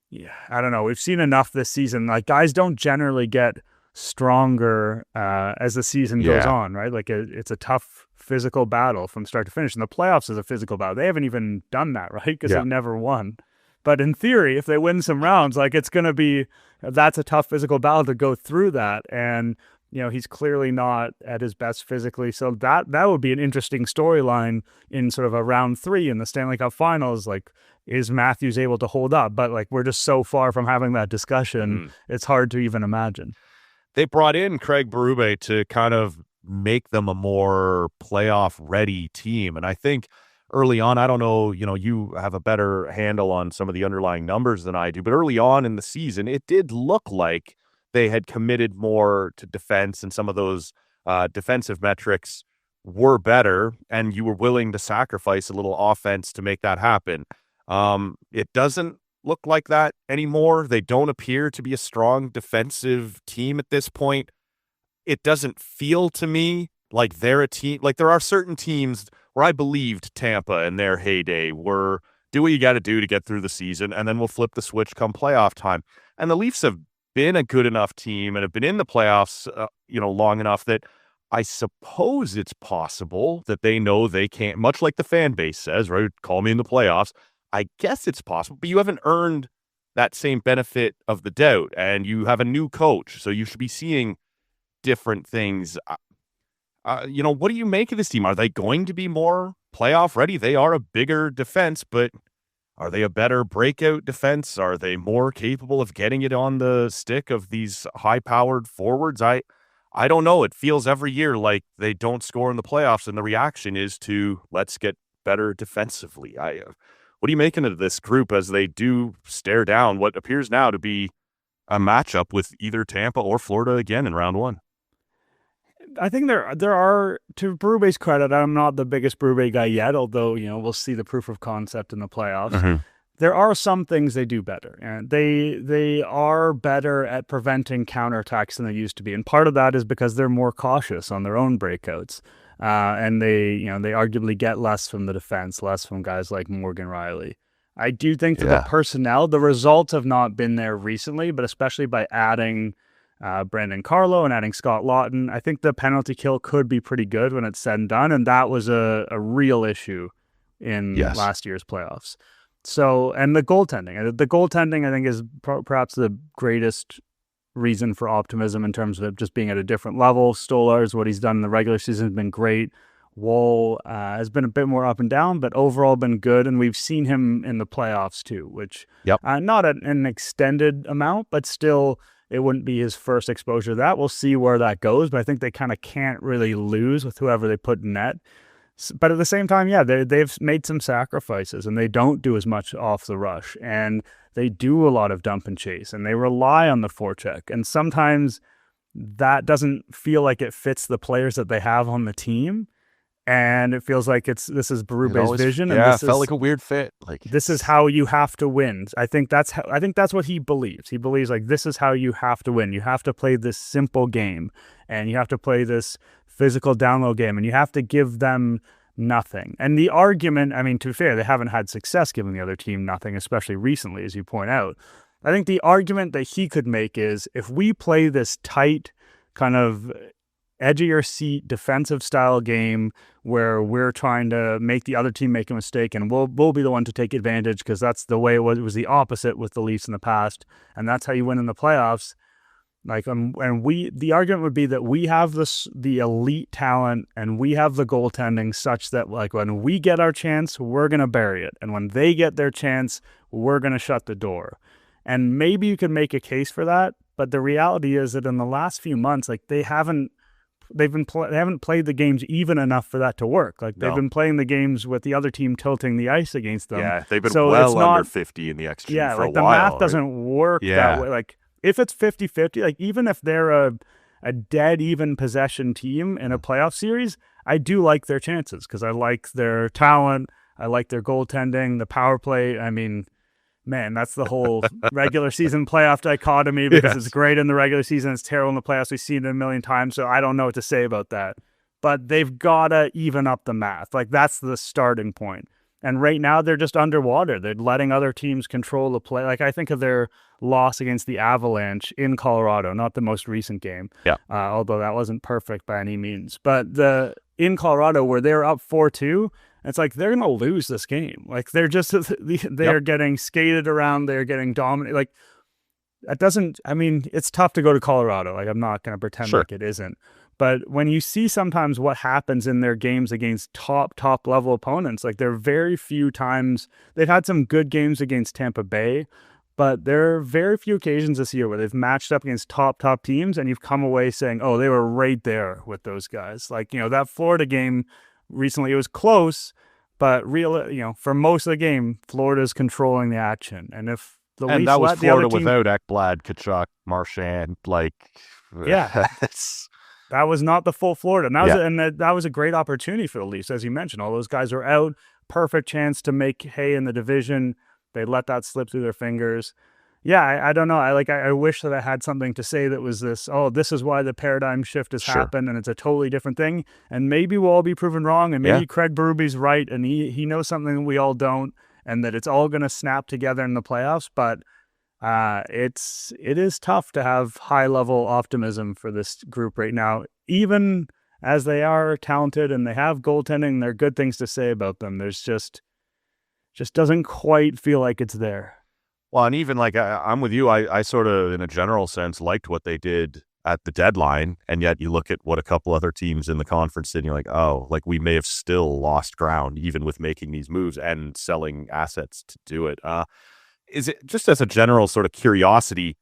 yeah, I don't know. We've seen enough this season. Like, guys don't generally get stronger as the season goes on, right? Like, it's a tough physical battle from start to finish. And the playoffs is a physical battle. They haven't even done that, right? Because they've never won. But in theory, if they win some rounds, like, it's going to be, that's a tough physical battle to go through that. And he's clearly not at his best physically. So that would be an interesting storyline in sort of a round 3 in the Stanley Cup Finals. Like, is Matthews able to hold up? But like, we're just so far from having that discussion. It's hard to even imagine. They brought in Craig Berube to kind of make them a more playoff ready team. And I think early on, I don't know, you have a better handle on some of the underlying numbers than I do, but early on in the season, it did look like they had committed more to defense, and some of those defensive metrics were better, and you were willing to sacrifice a little offense to make that happen. It doesn't look like that anymore. They don't appear to be a strong defensive team at this point. It doesn't feel to me like they're a team. Like, there are certain teams where I believed Tampa in their heyday were do what you got to do to get through the season, and then we'll flip the switch come playoff time. And the Leafs have been a good enough team and have been in the playoffs, long enough that I suppose it's possible that they know they can't, much like the fan base says, right? Call me in the playoffs. I guess it's possible, but you haven't earned that same benefit of the doubt, and you have a new coach, so you should be seeing different things. What do you make of this team? Are they going to be more playoff ready? They are a bigger defense, but are they a better breakout defense? Are they more capable of getting it on the stick of these high-powered forwards? I don't know. It feels every year like they don't score in the playoffs, and the reaction is to let's get better defensively. What are you making of this group as they do stare down what appears now to be a matchup with either Tampa or Florida again in round 1? I think there are, to Berube's credit, I'm not the biggest Berube guy yet, although, we'll see the proof of concept in the playoffs. Mm-hmm. There are some things they do better, and they are better at preventing counterattacks than they used to be. And part of that is because they're more cautious on their own breakouts. And they arguably get less from the defense, less from guys like Morgan Rielly. I do think that the personnel, the results have not been there recently, but especially by adding Brandon Carlo and adding Scott Lawton, I think the penalty kill could be pretty good when it's said and done, and that was a real issue in last year's playoffs. So, and the goaltending I think is perhaps the greatest reason for optimism in terms of just being at a different level. Stolarz, what he's done in the regular season has been great. Woll has been a bit more up and down, but overall been good, and we've seen him in the playoffs too, which not an extended amount, but still it wouldn't be his first exposure to that. We'll see where that goes, but I think they kind of can't really lose with whoever they put in net. But at the same time, they've made some sacrifices, and they don't do as much off the rush, and they do a lot of dump and chase, and they rely on the forecheck. And sometimes that doesn't feel like it fits the players that they have on the team. And it feels like this is Berube's vision. Yeah, it felt like a weird fit. Like, this is how you have to win. I think that's what he believes. He believes like this is how you have to win. You have to play this simple game, and you have to play this physical down low game, and you have to give them nothing. And the argument, I mean, to be fair, they haven't had success giving the other team nothing, especially recently, as you point out. I think the argument that he could make is if we play this tight kind of edge of your seat defensive style game where we're trying to make the other team make a mistake, and we'll be the one to take advantage because that's the way it was. It was the opposite with the Leafs in the past, and that's how you win in the playoffs. Like, the argument would be that we have the elite talent and we have the goaltending such that like when we get our chance, we're gonna bury it, and when they get their chance, we're gonna shut the door. And maybe you could make a case for that, but the reality is that in the last few months, like they haven't played the games even enough for that to work. Like they've been playing the games with the other team tilting the ice against them. Yeah, they've been under 50 in the XG for a while. Yeah, like the math doesn't work that way. Like if it's 50-50, like even if they're a dead even possession team in a playoff series, I do like their chances because I like their talent. I like their goaltending, the power play. I mean, man, that's the whole regular season playoff dichotomy because it's great in the regular season. It's terrible in the playoffs. We've seen it a million times, so I don't know what to say about that. But they've got to even up the math. Like, that's the starting point. And right now, they're just underwater. They're letting other teams control the play. Like, I think of their loss against the Avalanche in Colorado, not the most recent game, although that wasn't perfect by any means. But in Colorado, where they're up 4-2, it's like they're going to lose this game. Like they're getting skated around. They're getting dominated. Like that doesn't, I mean, it's tough to go to Colorado. Like, I'm not going to pretend Sure. like it isn't. But when you see sometimes what happens in their games against top level opponents, like there are very few times they've had some good games against Tampa Bay, but there are very few occasions this year where they've matched up against top teams and you've come away saying, oh, they were right there with those guys. Like, that Florida game recently, it was close, but for most of the game, Florida's controlling the action. And if the And Leafs that was let the other Florida team, without Ekblad, Kachuk, Marchand. Like, yeah. That was not the full Florida. And that was a great opportunity for the Leafs. As you mentioned, all those guys are out. Perfect chance to make hay in the division. They let that slip through their fingers. Yeah, I don't know. I wish that I had something to say that was this is why the paradigm shift has happened and it's a totally different thing. And maybe we'll all be proven wrong. And maybe Craig Berube's right and he knows something that we all don't and that it's all going to snap together in the playoffs. But it is tough to have high level optimism for this group right now, even as they are talented and they have goaltending and there are good things to say about them. There's just doesn't quite feel like it's there. Well, and even like I'm with you. I sort of, in a general sense, liked what they did at the deadline, and yet you look at what a couple other teams in the conference did, and you're like, oh, like we may have still lost ground even with making these moves and selling assets to do it. Is it just as a general sort of curiosity?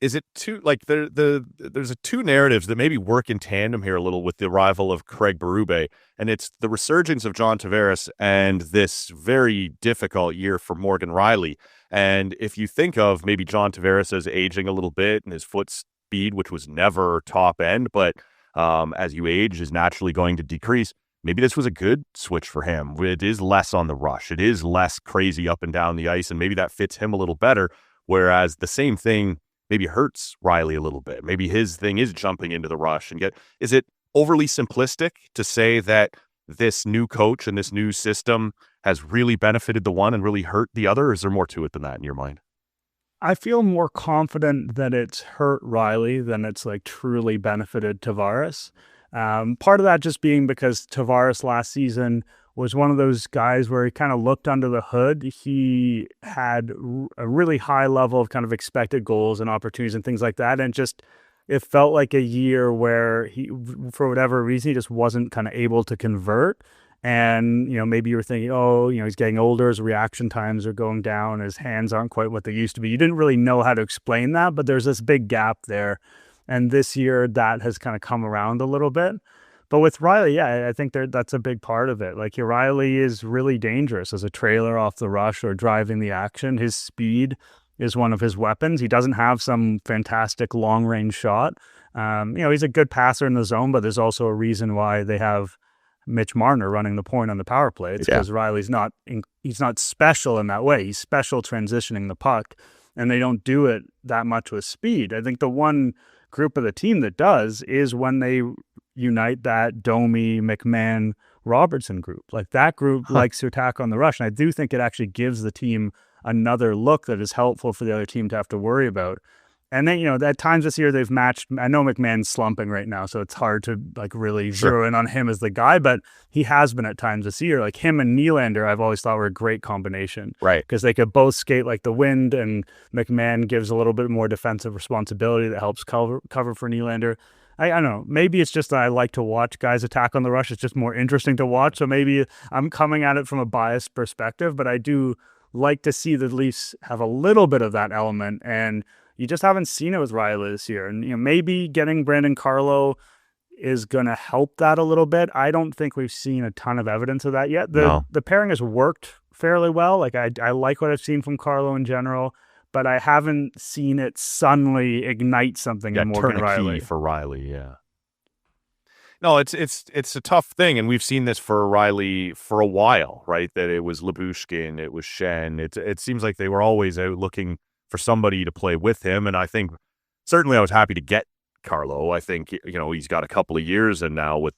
Is it too like there's two narratives that maybe work in tandem here a little with the arrival of Craig Berube, and it's the resurgence of John Tavares and this very difficult year for Morgan Rielly. And if you think of maybe John Tavares as aging a little bit and his foot speed, which was never top end, but as you age is naturally going to decrease. Maybe this was a good switch for him. It is less on the rush. It is less crazy up and down the ice, and maybe that fits him a little better. Whereas the same thing maybe hurts Rielly a little bit. Maybe his thing is jumping into the rush and is it overly simplistic to say that this new coach and this new system has really benefited the one and really hurt the other? Or is there more to it than that in your mind? I feel more confident that it's hurt Rielly than it's like truly benefited Tavares. Part of that just being because Tavares last season was one of those guys where he kind of looked under the hood. He had a really high level of kind of expected goals and opportunities and things like that. And it felt like a year where he, for whatever reason, he just wasn't kind of able to convert. And, maybe you were thinking, he's getting older, his reaction times are going down, his hands aren't quite what they used to be. You didn't really know how to explain that, but there's this big gap there. And this year that has kind of come around a little bit. But with Rielly, I think that's a big part of it. Like Rielly is really dangerous as a trailer off the rush or driving the action. His speed is one of his weapons. He doesn't have some fantastic long range shot. He's a good passer in the zone, but there's also a reason why they have Mitch Marner running the point on the power play. It's because Rielly's he's not special in that way. He's special transitioning the puck, and they don't do it that much with speed. I think the one group of the team that does is when they unite that Domi, McMahon, Robertson group. Like that group likes to attack on the rush. And I do think it actually gives the team another look that is helpful for the other team to have to worry about. And then, at times this year they've matched. I know McMahon's slumping right now, so it's hard to really zero in on him as the guy, but he has been at times this year. Like him and Nylander, I've always thought were a great combination. Right. Because they could both skate like the wind, and McMahon gives a little bit more defensive responsibility that helps cover for Nylander. I don't know. Maybe it's just that I like to watch guys attack on the rush. It's just more interesting to watch. So maybe I'm coming at it from a biased perspective, but I do like to see the Leafs have a little bit of that element, and you just haven't seen it with Rielly this year. And maybe getting Brandon Carlo is going to help that a little bit. I don't think we've seen a ton of evidence of that yet. The pairing has worked fairly well. Like I like what I've seen from Carlo in general, but I haven't seen it suddenly ignite something in Morgan Rielly. For Rielly, yeah. No, it's a tough thing, and we've seen this for Rielly for a while, right? That it was Lyubushkin, it was Shen. It seems like they were always out looking for somebody to play with him, and I think certainly I was happy to get Carlo. I think he's got a couple of years, and now it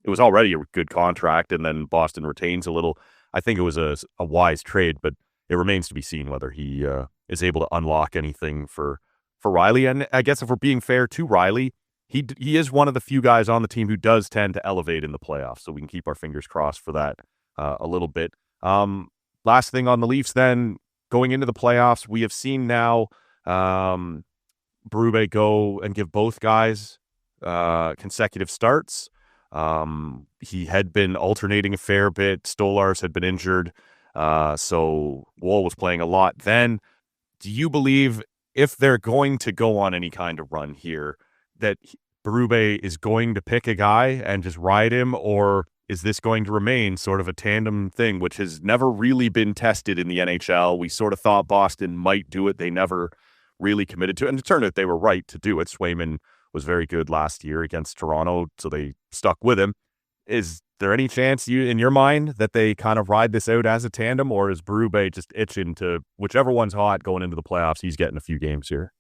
was already a good contract, and then Boston retains a little. I think it was a wise trade, but it remains to be seen whether he is able to unlock anything for Rielly. And I guess if we're being fair to Rielly, he is one of the few guys on the team who does tend to elevate in the playoffs, so we can keep our fingers crossed for that a little bit. Last thing on the Leafs then, going into the playoffs, we have seen now Berube go and give both guys consecutive starts. He had been alternating a fair bit. Stolarz had been injured. So Woll was playing a lot then. Do you believe if they're going to go on any kind of run here that Berube is going to pick a guy and just ride him, or is this going to remain sort of a tandem thing, which has never really been tested in the NHL? We sort of thought Boston might do it. They never really committed to it. And it turned out they were right to do it. Swayman was very good last year against Toronto, so they stuck with him. Is there any chance in your mind that they kind of ride this out as a tandem, or is Berube just itching to whichever one's hot going into the playoffs, he's getting a few games here?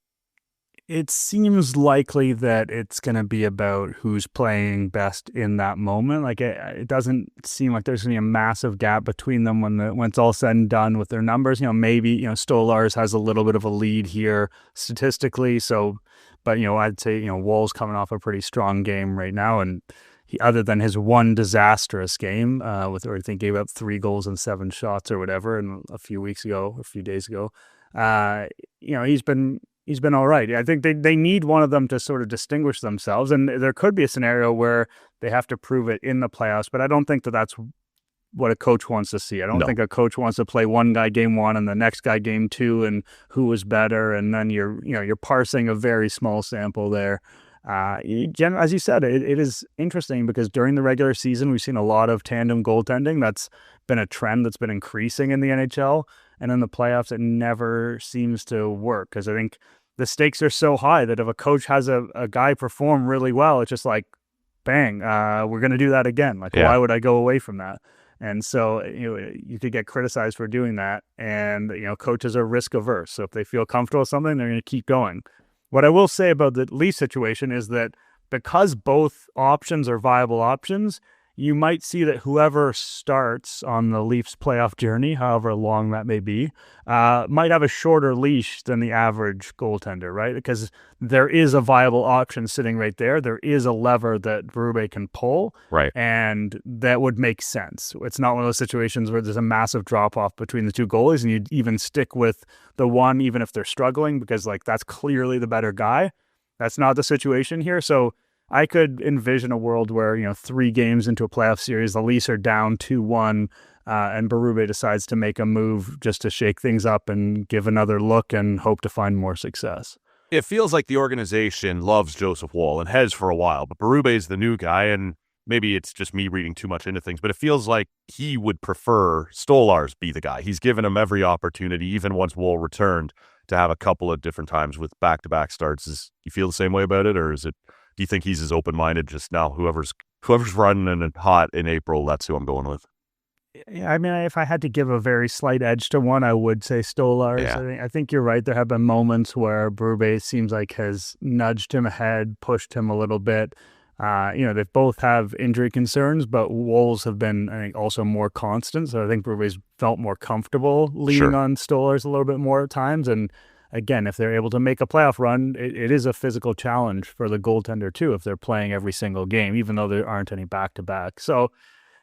It seems likely that it's going to be about who's playing best in that moment. Like it doesn't seem like there's going to be a massive gap between them when it's all said and done with their numbers. Maybe Stolarz has a little bit of a lead here statistically. So, but I'd say Woll's coming off a pretty strong game right now, and he, other than his one disastrous game where I think gave up 3 goals and 7 shots or whatever, and a few days ago, he's been all right. I think they need one of them to sort of distinguish themselves, and there could be a scenario where they have to prove it in the playoffs, but I don't think that that's what a coach wants to see. I don't think a coach wants to play one guy game 1 and the next guy game 2 and who was better, and then you're parsing a very small sample there. As you said, it is interesting because during the regular season, we've seen a lot of tandem goaltending. That's been a trend that's been increasing in the NHL. And in the playoffs, it never seems to work because I think the stakes are so high that if a coach has a guy perform really well, it's just like, bang, we're going to do that again. Why would I go away from that? And so you could get criticized for doing that. And coaches are risk averse. So if they feel comfortable with something, they're going to keep going. What I will say about the Leafs situation is that because both options are viable options, you might see that whoever starts on the Leafs playoff journey, however long that may be, might have a shorter leash than the average goaltender, right? Because there is a viable option sitting right there. There is a lever that Berube can pull, right? And that would make sense. It's not one of those situations where there's a massive drop-off between the two goalies and you'd even stick with the one even if they're struggling because, that's clearly the better guy. That's not the situation here. So I could envision a world where, 3 games into a playoff series, the Leafs are down 2-1, and Berube decides to make a move just to shake things up and give another look and hope to find more success. It feels like the organization loves Joseph Woll and has for a while, but Berube is the new guy, and maybe it's just me reading too much into things, but it feels like he would prefer Stolarz be the guy. He's given him every opportunity, even once Woll returned, to have a couple of different times with back-to-back starts. Do you feel the same way about it, or is it? Do you think he's as open-minded just now? Whoever's running and hot in April, that's who I'm going with. Yeah, I mean, if I had to give a very slight edge to one, I would say Stolarz. Yeah. I think you're right. There have been moments where Berube seems like has nudged him ahead, pushed him a little bit. They both have injury concerns, but Wolves have been, I think, also more constant. So I think Berube's felt more comfortable leaning on Stolarz a little bit more at times. And again, if they're able to make a playoff run, it is a physical challenge for the goaltender too, if they're playing every single game, even though there aren't any back-to-back. So,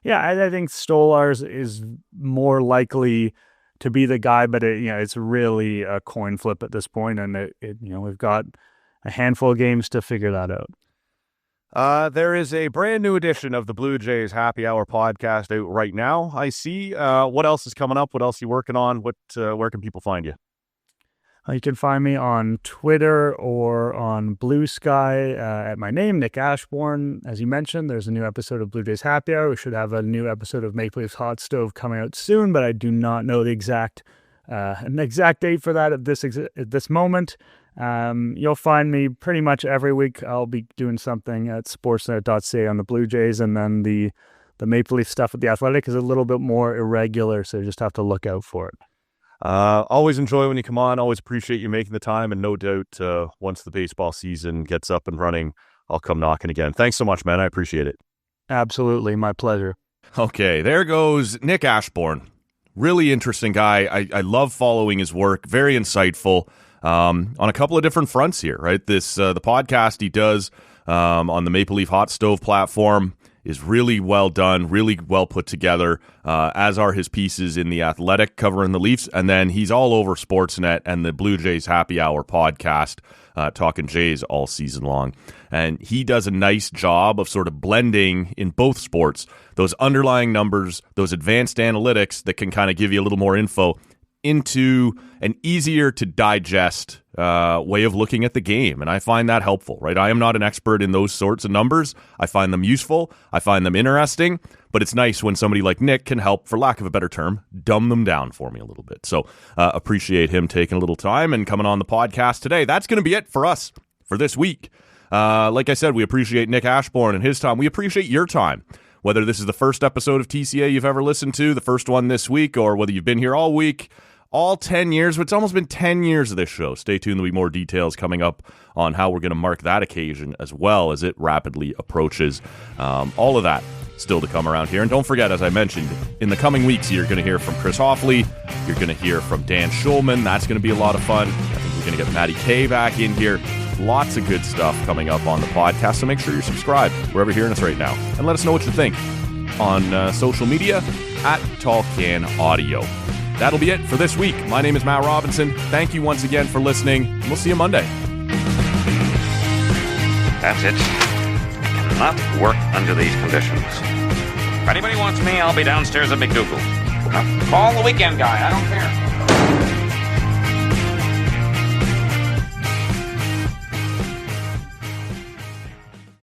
yeah, I think Stolarz is more likely to be the guy, but it's really a coin flip at this point, and we've got a handful of games to figure that out. There is a brand new edition of the Blue Jays Happy Hour podcast out right now. I see. What else is coming up? What else are you working on? Where can people find you? You can find me on Twitter or on Blue Sky at my name, Nick Ashbourne. As you mentioned, there's a new episode of Blue Jays Happy Hour. We should have a new episode of Maple Leafs Hot Stove coming out soon, but I do not know the exact date for that at this moment. You'll find me pretty much every week. I'll be doing something at sportsnet.ca on the Blue Jays, and then the Maple Leaf stuff at The Athletic is a little bit more irregular, so you just have to look out for it. Always enjoy when you come on. Always appreciate you making the time, and no doubt once the baseball season gets up and running, I'll come knocking again. Thanks so much, man. I appreciate it. Absolutely. My pleasure. Okay, there goes Nick Ashbourne. Really interesting guy. I love following his work. Very insightful on a couple of different fronts here, right? The podcast he does on the Maple Leaf Hot Stove platform is really well done, really well put together, as are his pieces in The Athletic covering the Leafs. And then he's all over Sportsnet and the Blue Jays Happy Hour podcast, talking Jays all season long. And he does a nice job of sort of blending in both sports those underlying numbers, those advanced analytics that can kind of give you a little more info into an easier to digest way of looking at the game. And I find that helpful, right? I am not an expert in those sorts of numbers. I find them useful. I find them interesting, but it's nice when somebody like Nick can help, for lack of a better term, dumb them down for me a little bit. So appreciate him taking a little time and coming on the podcast today. That's going to be it for us for this week. Like I said, we appreciate Nick Ashbourne and his time. We appreciate your time. Whether this is the first episode of TCA you've ever listened to, the first one this week, or whether you've been here all week, all 10 years, it's almost been 10 years of this show. Stay tuned, there'll be more details coming up on how we're going to mark that occasion as well as it rapidly approaches. All of that still to come around here. And don't forget, as I mentioned, in the coming weeks, you're going to hear from Chris Hoffley. You're going to hear from Dan Schulman. That's going to be a lot of fun. I think we're going to get Matty K back in here. Lots of good stuff coming up on the podcast, so make sure you're subscribed wherever you're hearing us right now. And let us know what you think on social media at Tall Can Audio. That'll be it for this week. My name is Matt Robinson. Thank you once again for listening. We'll see you Monday. That's it. I cannot work under these conditions. If anybody wants me, I'll be downstairs at McDougal's. Call the weekend guy. I don't care.